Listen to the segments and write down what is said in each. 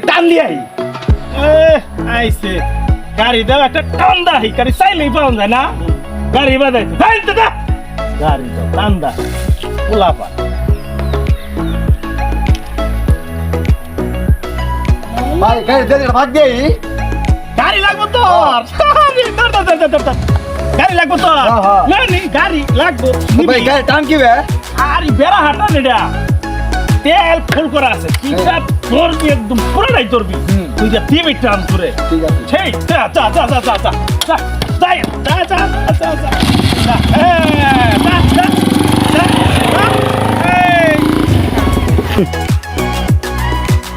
টান দিয়ে আইছে গাড়ি দাও একটা টান দাহি গাড়ি চাইলেই পাওয়া যায় না গাড়ি বাজাইছে গাড়ি দাও টান দা পোলাপা ভাই গাড়ি দিয়ে ভাগ দেই গাড়ি লাগবো তো গাড়ি লাগবো তো গাড়ি লাগবো ভাই গাড়ি টান কি বে আর বেড়া হাঁটা নেডা তেল ফুল করা আছে কিটা ধরবি একদম পুরোটাই ধরবি তুই যা টিভি টান করে ঠিক আছে সেই যা যা যা যা যা যা যা যাই যা যা যা যা যা যা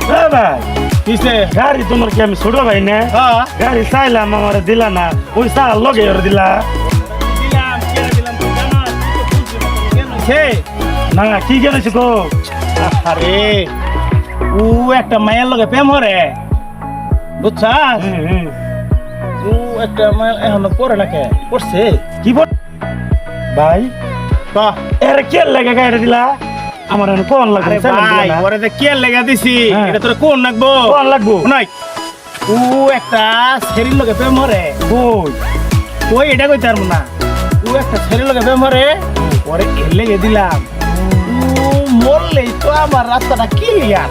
যা ভাই কিসে গাড়ি তোমার কি আমি ছোট ভাই না গাড়ি চাইলাম আমার দিলা না ওই চাল লগে দিলা না কি গেছে গো আরে ও একটা মায়ের লগে প্রেম হরে বুঝছা ও একটা মায়ের এখন পরে নাকি করছে কি বল ভাই এর কে লেগে গাড়ি দিলা আমার কোন লাগবে ভাই ওরে যে কে লেগে দিছি এটা তোর কোন লাগবো কোন লাগবো নাই ও একটা ছেড়ির লগে প্রেম হরে কই কই এটা কই তার না ও একটা ছেড়ির লগে প্রেম হরে ওরে এর লেগে দিলাম ও মরলেই তো আমার রাস্তাটা ক্লিয়ার